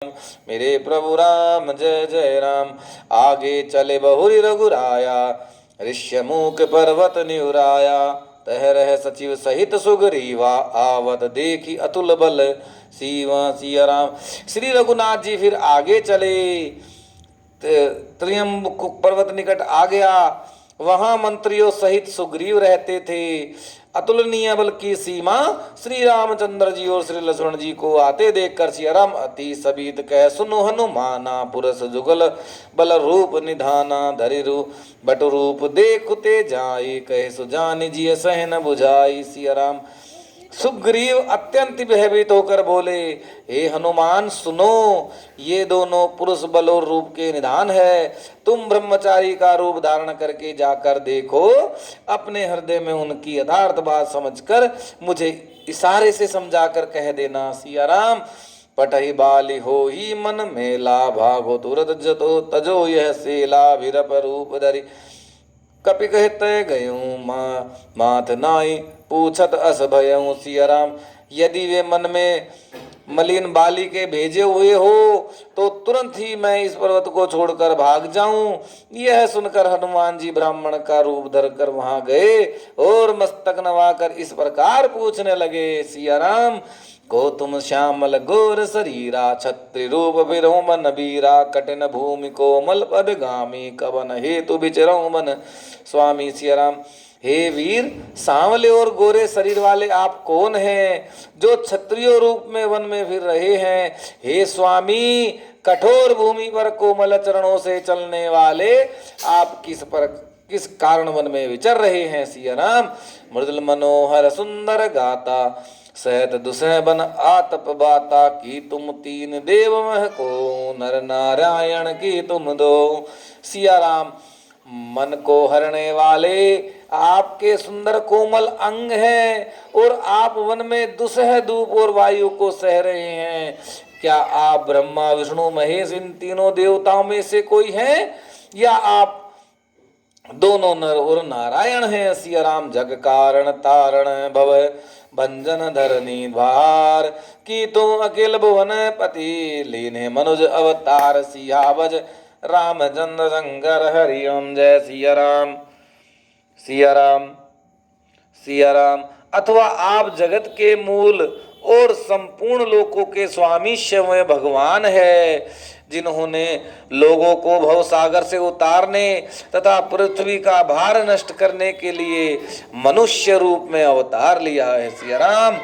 मेरे प्रभु राम जय जय राम। आगे चले बहुरी रघुराया, ऋष्यमूक पर्वत निउराया। तह रह सचिव सहित सुग्रीवा, आवत देखी अतुल बल सीवा। सिया राम। श्री रघुनाथ जी फिर आगे चले, त्र्यंबक पर्वत निकट आ गया। वहां मंत्रियों सहित सुग्रीव रहते थे। अतुलनीय बल की सीमा श्री रामचंद्र जी और श्री लक्ष्मण जी को आते देखकर सिया राम अति सबित कह सुनो हनुमाना, पुरस जुगल बल रूप निधाना। धरि रूप बट रूप देखते जाए, कहे सुजान जी सहन बुझाई। सिया राम। सुग्रीव अत्यंत भयभीत होकर बोले, हे हनुमान सुनो, ये दोनों पुरुष बल और रूप के निधान है। तुम ब्रह्मचारी का रूप धारण करके जाकर देखो, अपने हृदय में उनकी यथार्थ बात समझकर मुझे इशारे से समझाकर कह देना। सिया राम। पटहि बाली हो ही मन मेला, भागो तुरत जतो तजो यह सेला। विरप रूप धरि कपि कहते गयूं, माथ नाई पूछत अस भयऊं। सिया राम। यदि वे मन में मलिन बाली के भेजे हुए हो तो तुरंत ही मैं इस पर्वत को छोड़कर भाग जाऊं। यह सुनकर हनुमान जी ब्राह्मण का रूप धरकर वहां गए और मस्तक नवाकर इस प्रकार पूछने लगे। सिया राम। को तुम श्यामल गोर शरीरा, छत्रि रूप बिरहु मन बीरा। कठिन भूमि कोमल पद गामी, कवन हेतु विचरहु मन स्वामी। सिया राम। हे वीर, सांवले और गोरे शरीर वाले आप कौन हैं जो क्षत्रिय रूप में वन में फिर रहे हैं? हे स्वामी, कठोर भूमि पर कोमल चरणों से चलने वाले आप किस कारण वन में विचर रहे हैं? सिया राम। मृदुल मनोहर सुंदर गाता, सहत दुसह बन आतप बाता। की तुम तीन देव मह को, नर नारायण की तुम दो। सिया राम। मन को हरने वाले आपके सुंदर कोमल अंग हैं और आप वन में दुसह धूप और वायु को सह रहे हैं। क्या आप ब्रह्मा विष्णु महेश इन तीनों देवताओं में से कोई हैं, या आप दोनों नर और नारायण हैं? सिया राम। जग कारण तारण भव भंजन धरनी भार, की तुम अखिल भुवन पति, लीने मनुज अवतार। सियावज रामचंद्र शंकर हरि ओम। जय सिया राम। सिया राम। सिया राम। अथवा आप जगत के मूल और संपूर्ण लोकों के स्वामी स्वयं भगवान है, जिन्होंने लोगों को भवसागर से उतारने तथा पृथ्वी का भार नष्ट करने के लिए मनुष्य रूप में अवतार लिया है। सिया राम।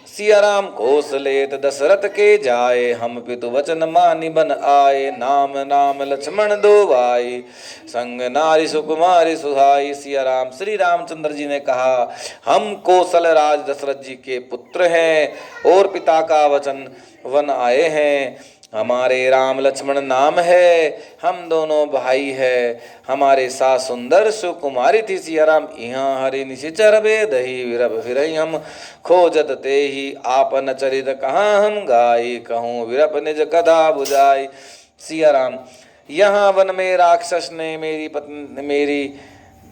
सिया राम। कौशलेत दशरथ के जाए, हम पितु वचन मानि बन आए। नाम नाम लक्ष्मण दो भाई, संग नारी सुकुमारी सुहाई। सिया राम। श्री रामचंद्र जी ने कहा, हम कौशल राज दशरथ जी के पुत्र हैं और पिता का वचन वन आए हैं। हमारे राम लक्ष्मण नाम है, हम दोनों भाई है। हमारे साथ सुंदर सुकुमारी थी। सिया राम। यहाँ हरि निशिचर बेदही, विरभ फिरहि हम खोजत ते ही। आपन चरित कहाँ हम गाई, कहूँ विरप निज कथा बुझाई। सिया राम। यहाँ वन में राक्षस ने मेरी पत्नी मेरी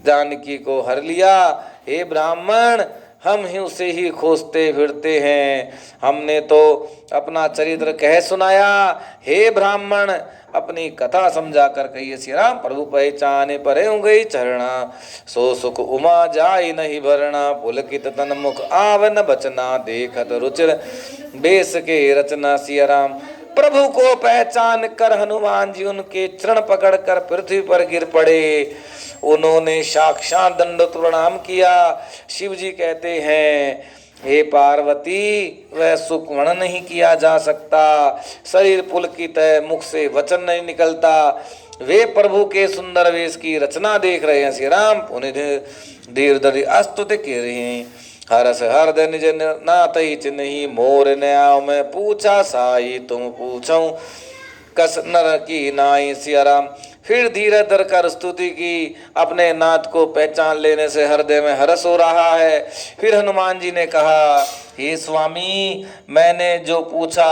जानकी को हर लिया। हे ब्राह्मण, हम ही उसे ही खोजते फिरते हैं। हमने तो अपना चरित्र कह सुनाया। हे ब्राह्मण, अपनी कथा समझा कर कहिए। श्री राम। प्रभु पहचाने परे गई चरणा, सो सुख उमा जाय नहीं भरना। पुलकित तन मुख आवन बचना, देखत रुचिर बेस के रचना। सिया राम। प्रभु को पहचान कर हनुमान जी उनके चरण पकड़कर पृथ्वी पर गिर पड़े। उन्होंने साक्षात दंडवत प्रणाम किया। शिव जी कहते हैं, हे पार्वती, वह सुख वर्णन नहीं किया जा सकता। शरीर पुलकित है, मुख से वचन नहीं निकलता। वे प्रभु के सुंदर वेश की रचना देख रहे हैं। श्री राम। पुनिध धीर धरि अस्तुति के रहे, हरस हृदय निज नाथ चिन्हि। मोर न्याय में पूछा साई, तुम पूछो कस नर की नाई। सिया राम। फिर धीरे धर कर स्तुति की। अपने नाथ को पहचान लेने से हृदय में हर्ष हो रहा है। फिर हनुमान जी ने कहा, हे स्वामी, मैंने जो पूछा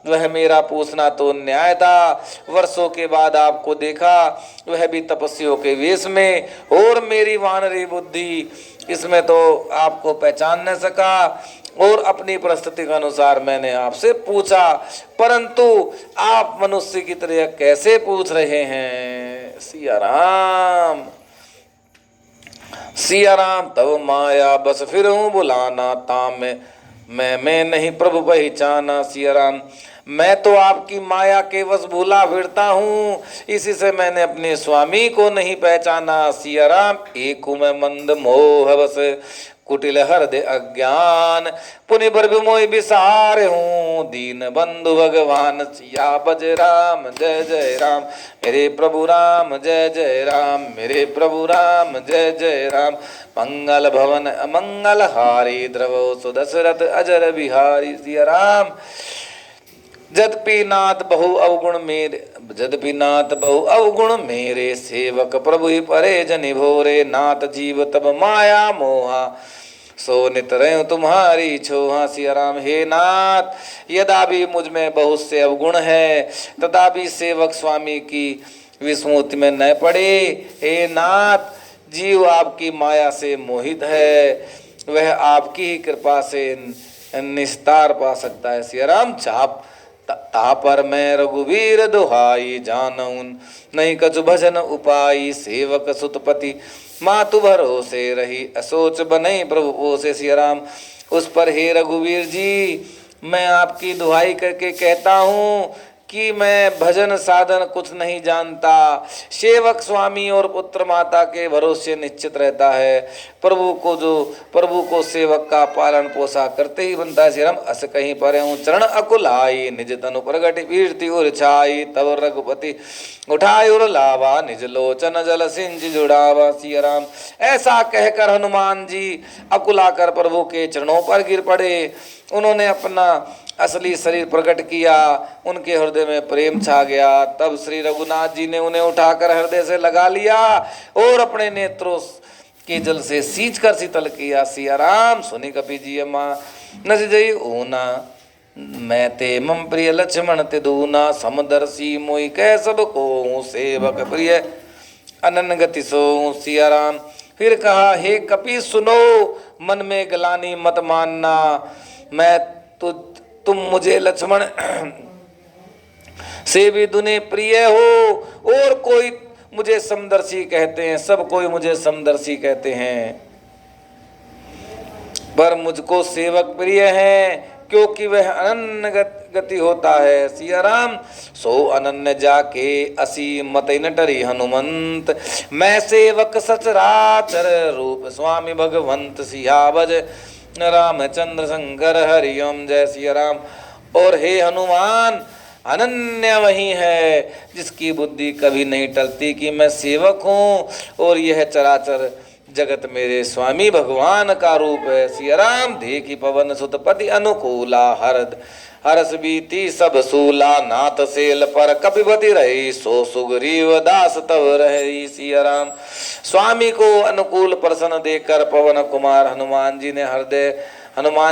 वह मेरा पूछना तो न्याय था। वर्षों के बाद आपको देखा, वह भी तपस्वियों के वेश में, और मेरी वानरी बुद्धि इसमें तो आपको पहचान न सका, और अपनी परिस्थिति के अनुसार मैंने आपसे पूछा, परंतु आप मनुष्य की तरह कैसे पूछ रहे हैं। सिया राम, सिया राम। तब माया बस फिर हूँ बुलाना, ताम मैं नहीं प्रभु पहचाना। सिया राम, मैं तो आपकी माया के वश भूला फिरता हूँ, इसी से मैंने अपने स्वामी को नहीं पहचाना। सिया राम, एक हूँ मैं मंद मोह बस, कुटिल हृदय अज्ञान, पुनि बर मोह विसार हूँ, दीन बंधु भगवान। सिया बज राम जय जय राम, मेरे प्रभु राम जय जय राम, मेरे प्रभु राम जय जय राम। मंगल भवन अमंगल हारी, द्रवो सुदशरथ अजर बिहारी। सिया राम, जदपि नाथ बहु अवगुण मेरे, जदपि नाथ बहु अवगुण मेरे, सेवक प्रभु ही परे जनि भोरे। नाथ जीव तब माया मोहा, सो नित रहे तुम्हारी छोहा। सिया राम, हे नाथ, यदा भी मुझ में बहुत से अवगुण है, तथा भी सेवक स्वामी की विस्मृति में न पड़े। हे नाथ, जीव आपकी माया से मोहित है, वह आपकी ही कृपा से निस्तार पा सकता है। सिया राम, चाप ता पर मैं रघुवीर दुहाई, जानऊं नहीं कछु भजन उपाई। सेवक सुतपति मातु भरोसे रही, असोच बनई प्रभु ओसे। सिया राम, उस पर हे रघुवीर जी, मैं आपकी दुहाई करके कहता हूँ कि मैं भजन साधन कुछ नहीं जानता। सेवक स्वामी और पुत्र माता के भरोसे निश्चित रहता है। प्रभु को सेवक का पालन पोषा करते ही बनता है। श्रीराम, अस कहीं पर हूँ चरण अकुलाई, निज तनु प्रगट वीरति उर छाई। तब रघुपति उठाय उर लावा, निज लोचन जल सिंच जुड़ावा। सिया राम, ऐसा कहकर हनुमान जी अकुलाकर प्रभु के चरणों पर गिर पड़े। उन्होंने अपना असली शरीर प्रकट किया, उनके हृदय में प्रेम छा गया। तब श्री रघुनाथ जी ने उन्हें उठाकर हृदय से लगा लिया और अपने नेत्रों के जल से सींच कर शीतल किया। सिया राम, सुनी कपि जी माँ नस जई ऊना, मैं ते मम प्रिय लक्ष्मण ते दूना। समदर्शी मोहि कह सब को, सेवक प्रिय अनन गति सो। सिया राम, फिर कहा, हे कपि सुनो, मन में गलानी मत मानना। मैं तुम मुझे लक्ष्मण से भी दुने प्रिय हो, और कोई मुझे समदर्शी कहते हैं, सब कोई मुझे समदर्शी कहते हैं, पर मुझको सेवक प्रिय है, क्योंकि वह अनन्य गति होता है। सिया राम, सो अनन्य जाके असी मत न टरी हनुमंत, मैं सेवक सचराचर रूप स्वामी भगवंत। सिया बज रामचंद्र शंकर हरिओम जय। सिया राम, और हे हनुमान, अनन्य वही है जिसकी बुद्धि कभी नहीं टलती कि मैं सेवक हूँ, और यह चराचर जगत मेरे स्वामी भगवान का रूप है। सिया राम, देखी पवन सुतपति अनुकूला, हरस बीती सब सूला। नाथ सेल पर कपिपति रही, सो सुग्रीव दास तब रही। सिया राम, स्वामी को अनुकूल प्रसन्न देखकर पवन कुमार हनुमान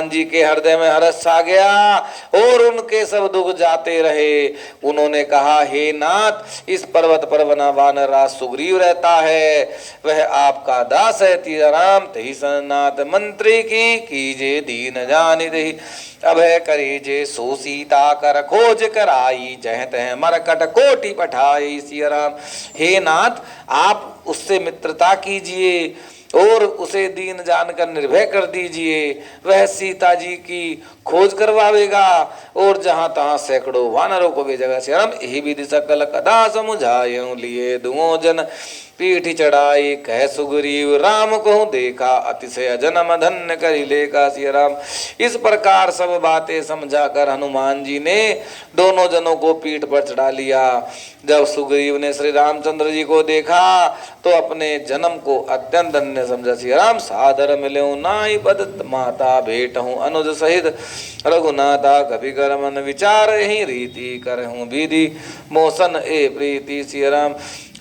जी के हृदय में हर्ष छा गया, और उनके सब दुख जाते रहे। उन्होंने कहा, हे नाथ, इस पर्वत पर बना वानर राज सुग्रीव रहता है, वह आपका दास है। सिया राम, तही सनाथ मंत्री की कीजे दीन जानि दही, अभय करीजे सो सीता कर खोज कराई, जह तह मरकट कोटि पठाई। सिया राम, हे नाथ, आप उससे मित्रता कीजिए और उसे दीन जानकर निर्भय कर दीजिए, वह सीता जी की खोज करवावेगा और जहां तहां सैकड़ों वानरों को भेजेगा। श्री राम, यही विधि सकल कदा समुझायूं, लिए दुओ जन पीठी चढ़ाई, कह सुग्रीव राम को देखा, अतिशय जन्म धन्य करी लेखा। सिया राम, इस प्रकार सब बातें समझाकर हनुमान जी ने दोनों जनों को पीठ पर चढ़ा लिया। जब सुग्रीव ने श्री रामचंद्र जी को देखा तो अपने जन्म को अत्यंत धन्य समझा। सिया राम, सादर मिले नाई पद माता, भेट हूँ अनुज सहित रघुनाथा, कभी कर मन विचार ही रीति, करहूँ विधि मोसन ए प्रीति। सिया राम,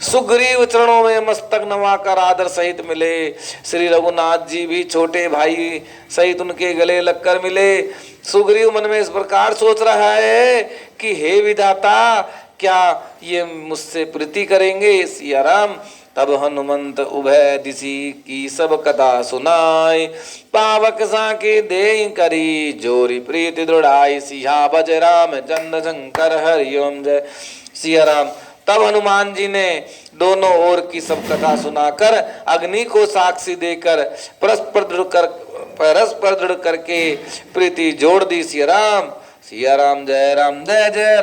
सुग्रीव चरणों में मस्तक नवाकर आदर सहित मिले। श्री रघुनाथ जी भी छोटे भाई सहित उनके गले लगकर मिले। सुग्रीव मन में इस प्रकार सोच रहा है कि हे विधाता, क्या ये मुझसे प्रीति करेंगे? सिया राम। तब हनुमंत उभय दिशि की सब कथा सुनाई, पावक साके दे करी जोरी प्रीति दृढ़ाई। सिया बज राम चंद्र शंकर हरिओम जय। सिया राम। तब हनुमान जी ने दोनों ओर की सब कथा सुनाकर अग्नि को साक्षी देकर परस्पर दृढ़ करके प्रीति जोड़ दी। सिया राम। सिया राम जय जय